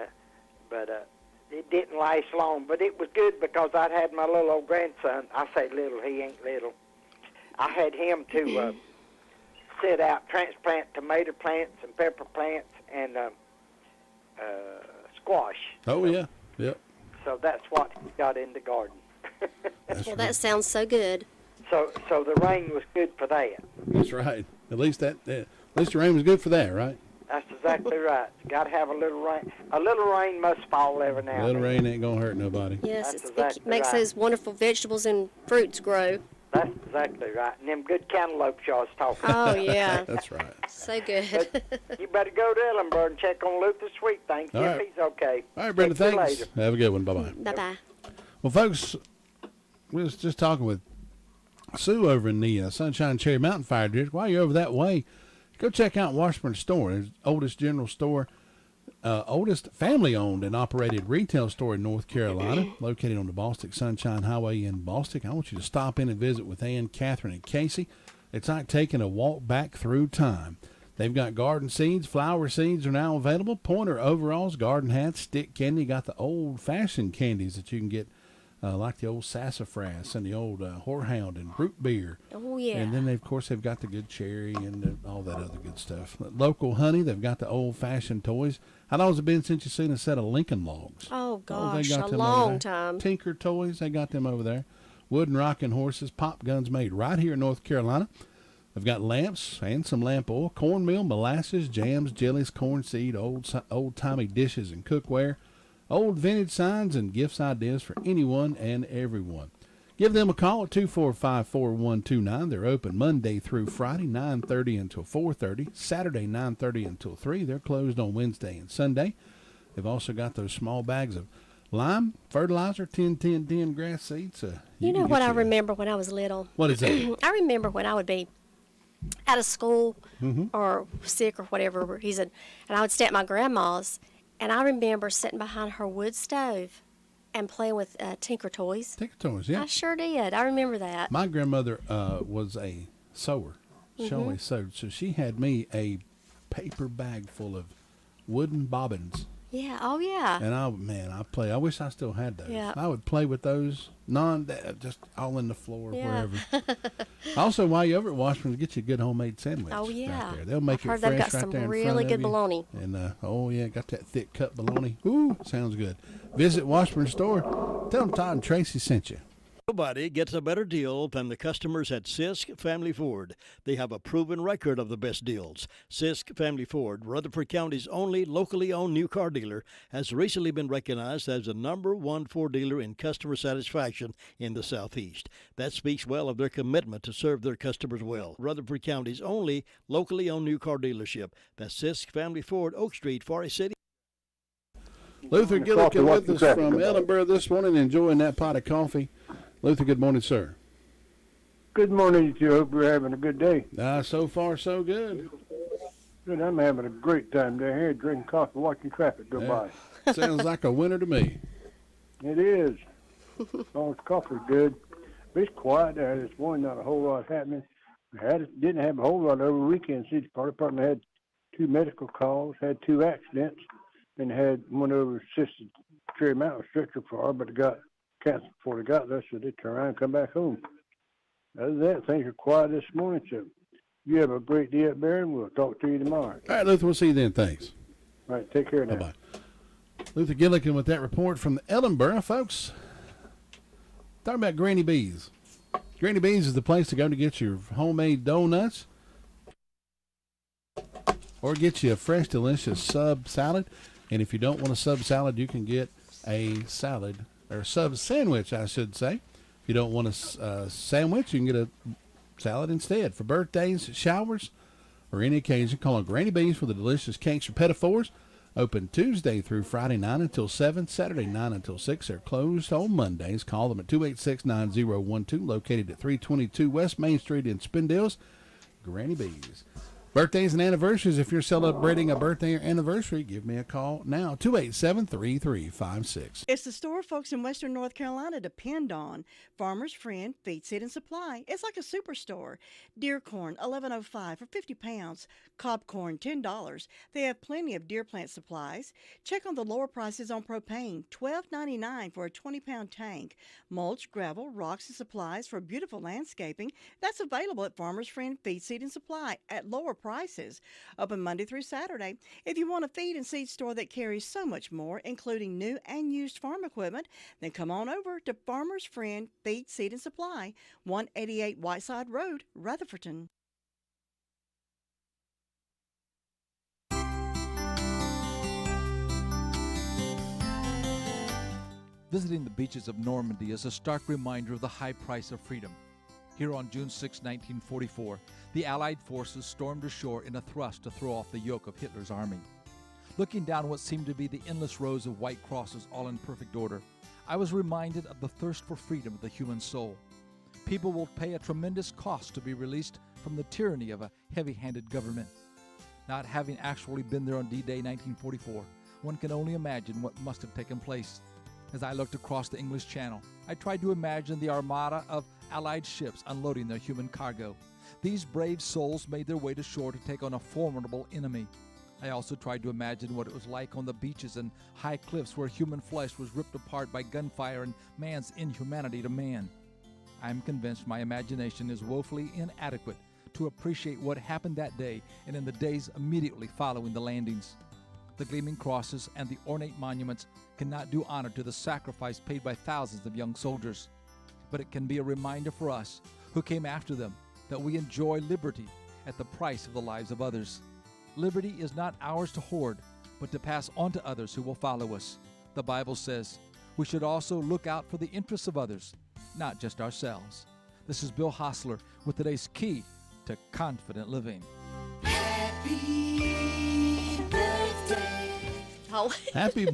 but it didn't last long. But it was good because I'd had my little old grandson. I say little, he ain't little. I had him to set out, transplant tomato plants and pepper plants and squash. Oh, yeah. Yep. So that's what he got in the garden. Well, that sounds so good. So the rain was good for that. That's right. At least the rain was good for that, right? That's exactly right. Got to have a little rain. A little rain must fall every now and then. Little rain ain't gonna hurt nobody. Yes, That's it exactly makes right. those wonderful vegetables and fruits grow. That's exactly right. And them good cantaloupes y'all was talking Oh, about. yeah. That's right. So good. You better go to Ellenburg and check on Luther Sweet Things, see All if right. he's okay. All right, Brenda, Check you thanks. later. Have a good one. Bye-bye. Bye-bye. Well, folks, we was just talking with Sue over in the Sunshine Cherry Mountain Fire District. While you're over that way, go check out Washburn Store. It's the oldest general store, oldest family-owned and operated retail store in North Carolina, located on the Bostic Sunshine Highway in Bostic. I want you to stop in and visit with Ann, Catherine, and Casey. It's like taking a walk back through time. They've got garden seeds, flower seeds are now available, pointer overalls, garden hats, stick candy. Got the old-fashioned candies that you can get, like the old sassafras and the old horehound and root beer. Oh, yeah. And then, they've got the good cherry and all that other good stuff. Local honey, they've got the old-fashioned toys. How long has it been since you've seen a set of Lincoln logs? Oh, they gosh, got a them over long there. time. Tinker toys, they got them over there. Wooden rocking horses, pop guns made right here in North Carolina. They've got lamps and some lamp oil, cornmeal, molasses, jams, jellies, corn seed, old-timey dishes and cookware, old vintage signs, and gifts ideas for anyone and everyone. Give them a call at 245-4129. They're open Monday through Friday, 9:30 until 4:30, Saturday, 9:30 until 3. They're closed on Wednesday and Sunday. They've also got those small bags of lime, fertilizer, 10-10-10 grass seeds. You know what I remember when I was little? What is that? I remember when I would be out of school Mm-hmm. or sick or whatever reason, and I would stay at my grandma's, and I remember sitting behind her wood stove and playing with Tinker Toys. Tinker Toys, yeah. I sure did. I remember that. My grandmother was a sewer. She Mhm. always sewed. So she had me a paper bag full of wooden bobbins. Yeah. Oh, yeah. And I play. I wish I still had those. Yeah. I would play with those, just all in the floor, Yeah. wherever. Also, while you're over at Washburn, get you a good homemade sandwich. Oh, yeah. Right there. They'll make I've it heard fresh they've got right some there in really front of good you. bologna. And oh yeah, got that thick cut bologna. Ooh, sounds good. Visit Washburn Store. Tell them Todd and Tracy sent you. Nobody gets a better deal than the customers at Sisk Family Ford. They have a proven record of the best deals. Sisk Family Ford, Rutherford County's only locally owned new car dealer, has recently been recognized as the #1 Ford dealer in customer satisfaction in the Southeast. That speaks well of their commitment to serve their customers well. Rutherford County's only locally owned new car dealership. That's Sisk Family Ford, Oak Street, Forest City. Luther Gillikin with us from Ellenburg this morning, enjoying that pot of coffee. Luther, good morning, sir. Good morning to you. Hope you're having a good day. So far, so good. Good. I'm having a great time down here, drinking coffee, watching traffic go by. Sounds like a winner to me. It is. Oh, the coffee's good. It's quiet there this morning. Not a whole lot happening. Didn't have a whole lot over the weekend. See, the fire department had 2 medical calls, had 2 accidents, and had one over Sister Cherry Mountain stretcher fire, but it got canceled before they got there, so they turn around and come back home. Other than that, things are quiet this morning, so you have a great day up there, and we'll talk to you tomorrow. All right, Luther, we'll see you then. Thanks. All right, take care now. Bye-bye. Luther Gillikin with that report from Ellenburg, folks. Talking about Granny B's. Granny B's is the place to go to get your homemade donuts or get you a fresh, delicious sub salad. And if you don't want a sub salad, you can get a salad, or a sub sandwich, I should say. If you don't want a sandwich, you can get a salad instead. For birthdays, showers, or any occasion, call on Granny B's for the delicious cakes or pettifours. Open Tuesday through Friday, 9 until 7, Saturday, 9 until 6. They're closed on Mondays. Call them at 286-9012, located at 322 West Main Street in Spindales. Granny B's. Birthdays and anniversaries. If you're celebrating a birthday or anniversary, give me a call now. 287-3356. It's the store folks in Western North Carolina depend on. Farmer's Friend Feed, Seed, and Supply. It's like a superstore. Deer corn, $11.05 for 50 pounds. Cob corn, $10. They have plenty of deer plant supplies. Check on the lower prices on propane, $12.99 for a 20-pound tank. Mulch, gravel, rocks, and supplies for beautiful landscaping. That's available at Farmer's Friend Feed, Seed, and Supply at lower prices. Open Monday through Saturday. If you want a feed and seed store that carries so much more, including new and used farm equipment, then come on over to Farmer's Friend Feed, Seed, and Supply, 188 Whiteside Road, Rutherfordton. Visiting the beaches of Normandy is a stark reminder of the high price of freedom. Here on June 6, 1944, the Allied forces stormed ashore in a thrust to throw off the yoke of Hitler's army. Looking down what seemed to be the endless rows of white crosses all in perfect order, I was reminded of the thirst for freedom of the human soul. People will pay a tremendous cost to be released from the tyranny of a heavy-handed government. Not having actually been there on D-Day 1944, one can only imagine what must have taken place. As I looked across the English Channel, I tried to imagine the armada of Allied ships unloading their human cargo. These brave souls made their way to shore to take on a formidable enemy. I also tried to imagine what it was like on the beaches and high cliffs where human flesh was ripped apart by gunfire and man's inhumanity to man. I am convinced my imagination is woefully inadequate to appreciate what happened that day and in the days immediately following the landings. The gleaming crosses and the ornate monuments cannot do honor to the sacrifice paid by thousands of young soldiers. But it can be a reminder for us, who came after them, that we enjoy liberty at the price of the lives of others. Liberty is not ours to hoard, but to pass on to others who will follow us. The Bible says we should also look out for the interests of others, not just ourselves. This is Bill Hostler with today's Key to Confident Living. Happy birthday. Oh. Happy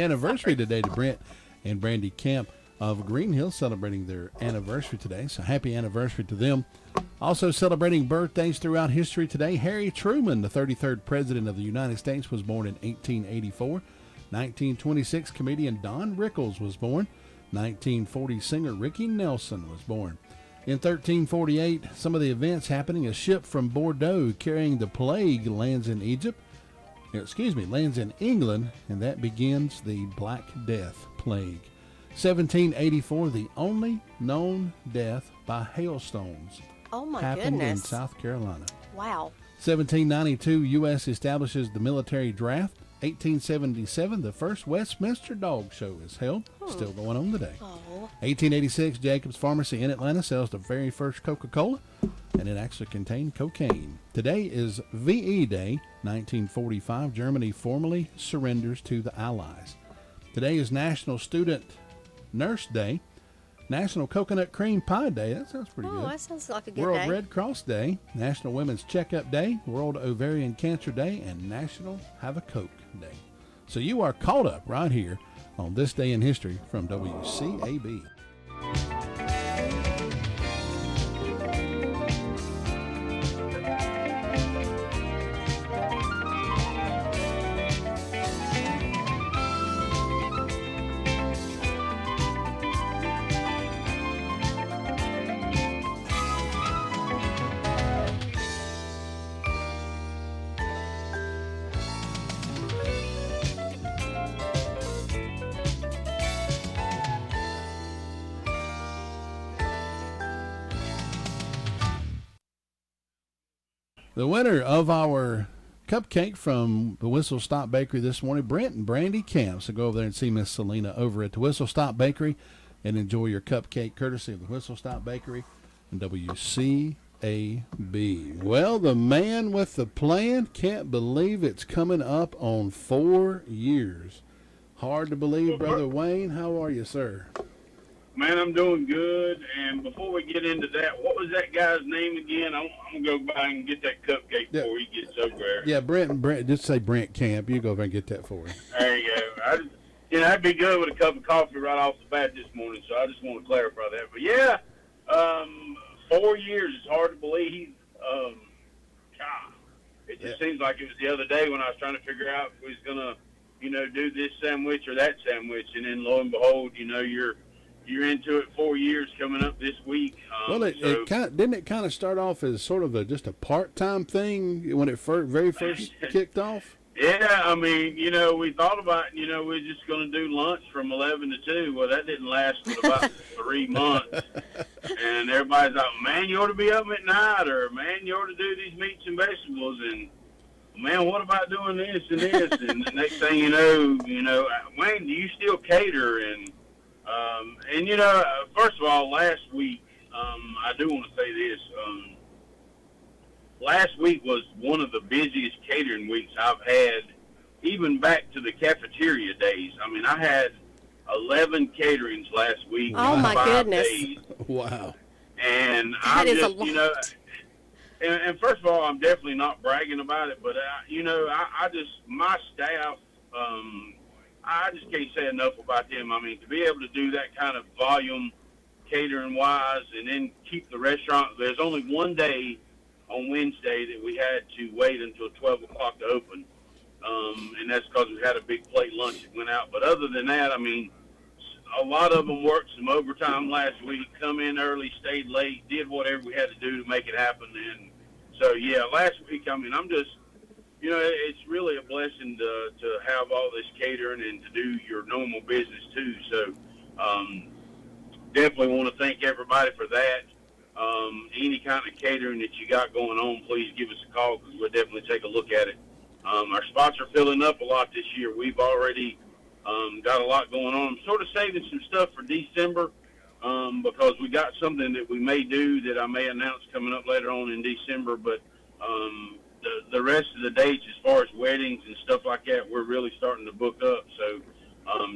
anniversary today to Brent and Brandy Camp of Green Hill, celebrating their anniversary today. So happy anniversary to them. Also celebrating birthdays throughout history today, Harry Truman, the 33rd President of the United States, was born in 1884. 1926, comedian Don Rickles was born. 1940, singer Ricky Nelson was born. In 1348, some of the events happening, a ship from Bordeaux carrying the plague lands in England, and that begins the Black Death plague. 1784, the only known death by hailstones happened in South Carolina. Wow. 1792, U.S. establishes the military draft. 1877, the first Westminster Dog Show is held. Still going on today. 1886, Jacobs Pharmacy in Atlanta sells the very first Coca-Cola, and it actually contained cocaine. Today is VE Day. 1945, Germany formally surrenders to the Allies. Today is National Student Nurse Day. National Coconut Cream Pie Day. That sounds pretty good. Oh, that sounds like a good World day. Red Cross Day. National Women's Checkup Day. World Ovarian Cancer Day. And National Have a Coke Day. So you are caught up right here on This Day in History from WCAB. The winner of our cupcake from the Whistle Stop Bakery this morning, Brent and Brandy Camp. So go over there and see Miss Selena over at the Whistle Stop Bakery and enjoy your cupcake courtesy of the Whistle Stop Bakery and WCAB. Well, the man with the plan can't believe it's coming up on 4 years. Hard to believe, Brother Wayne. How are you, sir? Man, I'm doing good. And before we get into that, what was that guy's name again? I'm going to go by and get that cupcake before he gets over there. Yeah, Brent, just say Brent Camp. You go over and get that for him. There you go. That'd be good with a cup of coffee right off the bat this morning, so I just want to clarify that. But, yeah, 4 years is hard to believe. God, it just seems like it was the other day when I was trying to figure out if we was gonna, do this sandwich or that sandwich, and then lo and behold, you're into it 4 years coming up this week. Well, it didn't it kind of start off as sort of just a part-time thing when it very first kicked off? Yeah, I mean, we thought about, we're just going to do lunch from 11 to 2. Well, that didn't last but about 3 months. And everybody's like, man, you ought to be up at night, or man, you ought to do these meats and vegetables, and man, what about doing this and this? And the next thing you know, Wayne, do you still cater? And first of all, last week, I do want to say this. Last week was one of the busiest catering weeks I've had, even back to the cafeteria days. I mean, I had 11 caterings last week. Oh, my 5 goodness. days. Wow. And That is a lot. And first of all, I'm definitely not bragging about it, but, my staff, I just can't say enough about them. I mean, to be able to do that kind of volume catering-wise and then keep the restaurant, there's only one day on Wednesday that we had to wait until 12 o'clock to open, and that's because we had a big plate lunch that went out. But other than that, I mean, a lot of them worked some overtime last week, come in early, stayed late, did whatever we had to do to make it happen. And so, yeah, last week, I mean, I'm just, it's really a blessing to have all this catering and to do your normal business too. So definitely want to thank everybody for that. Any kind of catering that you got going on, please give us a call because we'll definitely take a look at it. Our spots are filling up a lot this year. We've already got a lot going on. I'm sort of saving some stuff for December because we got something that we may do that I may announce coming up later on in December. But the rest of the dates as far as weddings and stuff like that, we're really starting to book up. So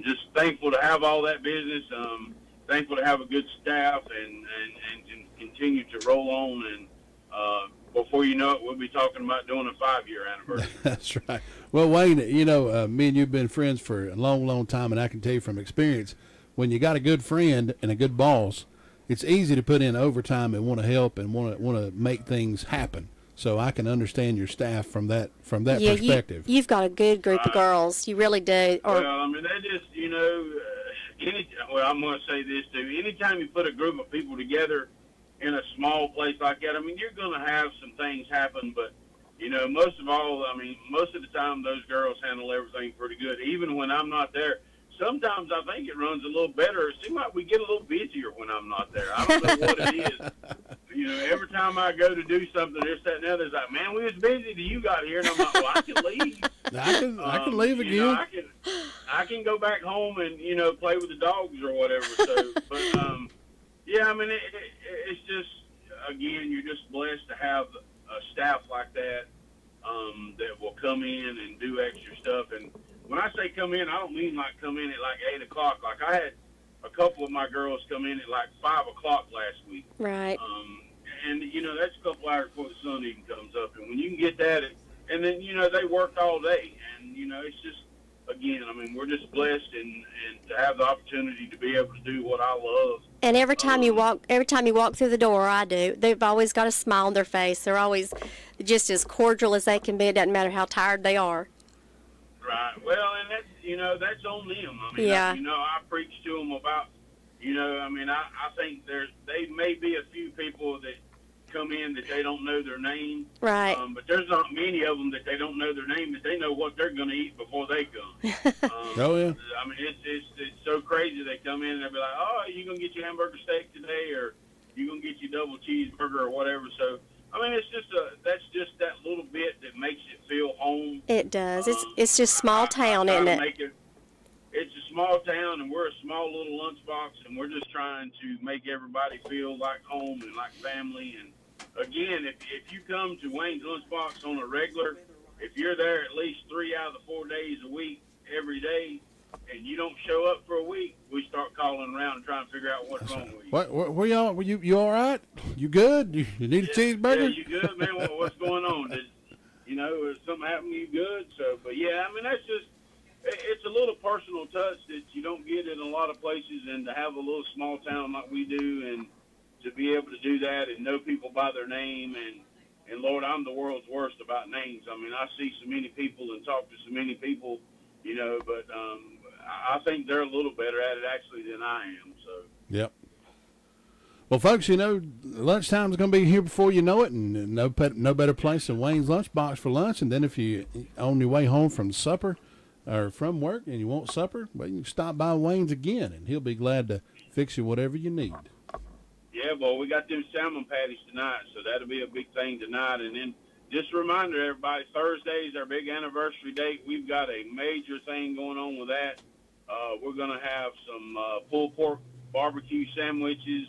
just thankful to have all that business. Thankful to have a good staff and continue to roll on. And before you know it, we'll be talking about doing a 5-year anniversary. That's right. Well, Wayne, me and you've been friends for a long, long time, and I can tell you from experience, when you got a good friend and a good boss, it's easy to put in overtime and want to help and want to make things happen. So I can understand your staff from that perspective. You've got a good group of girls. You really do. Well, I mean, they just, I'm going to say this too. Anytime you put a group of people together in a small place like that, I mean, you're going to have some things happen, but, most of all, I mean, most of the time those girls handle everything pretty good, even when I'm not there. Sometimes I think it runs a little better. It seems like we get a little busier when I'm not there. I don't know what it is. Every time I go to do something, this, that, and the other, it's like, man, we was busy till you got here. And I'm like, well, I can leave. I can leave again. I can go back home and, play with the dogs or whatever. So, but, yeah, I mean, it's just, again, you're just blessed to have a staff like that that will come in and do extra stuff. And when I say come in, I don't mean like come in at like 8 o'clock. Like I had a couple of my girls come in at like 5 o'clock last week. Right. And, that's a couple hours before the sun even comes up. And when you can get that, and then, they worked all day. And, it's just, again, I mean, we're just blessed and to have the opportunity to be able to do what I love. And every time you walk through the door, I do. They've always got a smile on their face. They're always just as cordial as they can be. It doesn't matter how tired they are. Right. Well, and that's, that's on them. I mean, yeah. I preach to them about, I mean, I think they may be a few people that come in that they don't know their name. Right. But there's not many of them that they don't know their name, but they know what they're going to eat before they come. Oh, yeah. I mean, it's so crazy. They come in and they'll be like, oh, you going to get your hamburger steak today, or you going to get your double cheeseburger or whatever. So, I mean, that's just that little bit that makes it feel home. It does. It's just small town, isn't it? It's a small town, and we're a small little lunchbox, and we're just trying to make everybody feel like home and like family. And again, if you come to Wayne's Lunchbox on a regular, if you're there at least 3 out of the 4 days a week, every day, and you don't show up for a week, we start calling around and trying to figure out what's wrong with you. Where y'all? Were you all right? You good? You need a cheeseburger? Yeah, you good, man? What's going on? Is something happening? You good? So, but yeah, I mean, that's just, it's a little personal touch that you don't get in a lot of places, and to have a little small town like we do, and to be able to do that and know people by their name, and And Lord, I'm the world's worst about names. I mean, I see so many people and talk to so many people, you know, but I think they're a little better at it actually than I am. So. Yep. Well, folks, you know, lunchtime's going to be here before you know it, and no better place than Wayne's Lunchbox for lunch. And then if you're on your way home from supper or from work and you want supper, well, you can stop by Wayne's again, and he'll be glad to fix you whatever you need. Yeah, well, we got them salmon patties tonight, so that'll be a big thing tonight. And then just a reminder, everybody, Thursday is our big anniversary date. We've got a major thing going on with that. We're going to have some pulled pork barbecue sandwiches.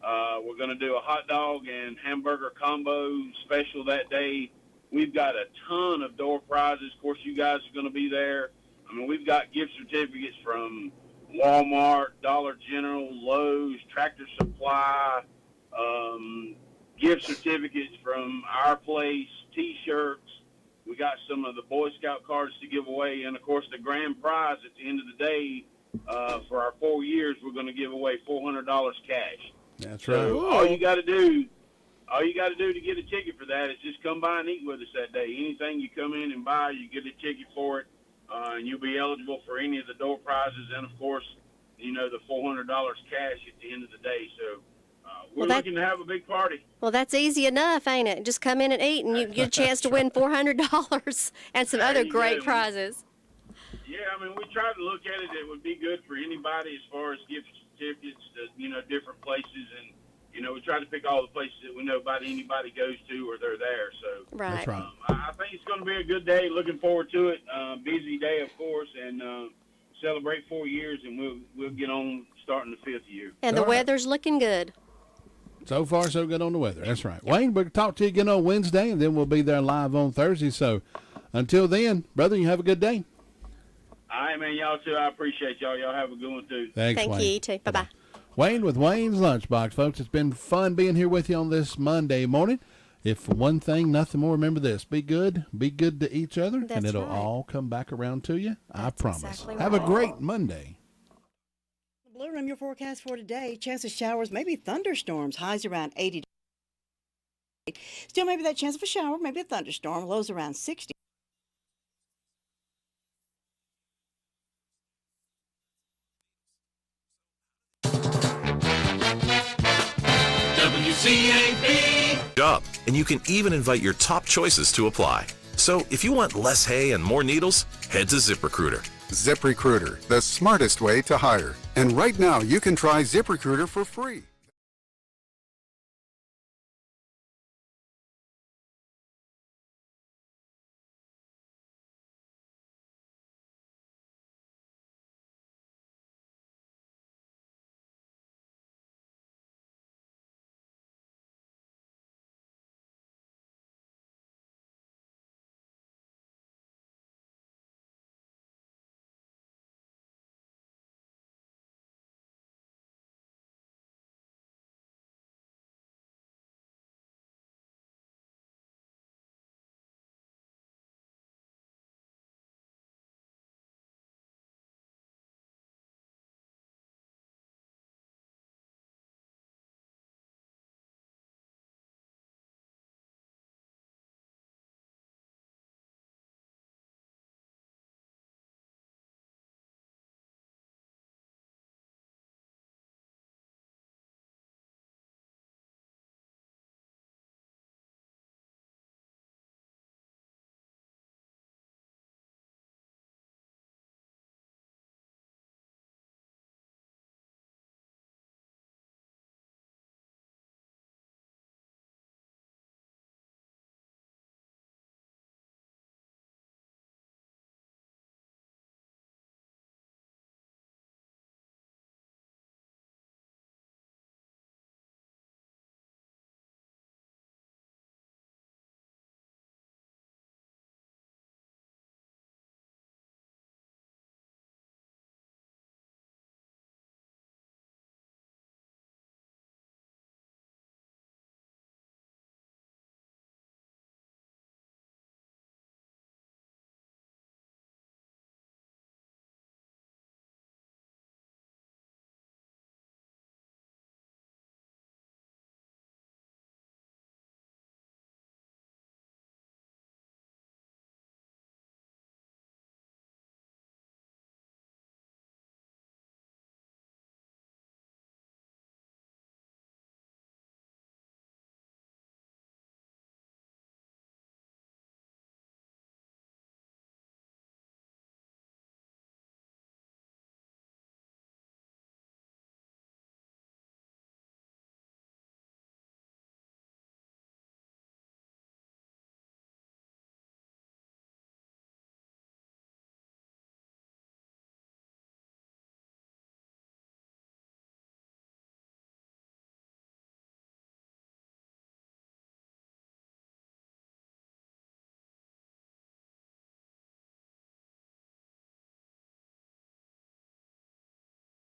We're going to do a hot dog and hamburger combo special that day. We've got a ton of door prizes. Of course, you guys are going to be there. I mean, we've got gift certificates from Walmart, Dollar General, Lowe's, Tractor Supply, gift certificates from our place, T-shirts. We got some of the Boy Scout cards to give away, and of course the grand prize at the end of the day for our 4 years, we're going to give away $400 cash. That's right. So all you got to do to get a ticket for that is just come by and eat with us that day. Anything you come in and buy, you get a ticket for it. And you'll be eligible for any of the door prizes and, of course, you know, the $400 cash at the end of the day. So we're looking to have a big party. Well, that's easy enough, ain't it? Just come in and eat, and you get a chance to win $400 and some other great prizes. Yeah, I mean, we try to look at it. It would be good for anybody as far as gift certificates to, you know, different places. And, you know, we try to pick all the places that we know about anybody goes to or they're there. So right. That's right. I think it's going to be a good day. Looking forward to it. Busy day, of course, and celebrate 4 years, and we'll get on starting the 5th year. And the weather's looking good. So far, so good on the weather. That's right. Wayne, we'll talk to you again on Wednesday, and then we'll be there live on Thursday. So until then, brother, you have a good day. All right, man. Y'all, too. I appreciate y'all. Y'all have a good one, too. Thanks, Thank Wayne. you, you too. Bye-bye. Wayne with Wayne's Lunchbox, folks. It's been fun being here with you on this Monday morning. If for one thing, nothing more, remember this. Be good to each other, and it'll all come back around to you. I promise. Exactly Have a great Monday. Blue Room, your forecast for today. Chance of showers, maybe thunderstorms. Highs around 80. Still maybe that chance of a shower, maybe a thunderstorm. Lows around 60. WCAB. Job, and you can even invite your top choices to apply. So if you want less hay and more needles, head to ZipRecruiter. ZipRecruiter, the smartest way to hire. And right now, you can try ZipRecruiter for free.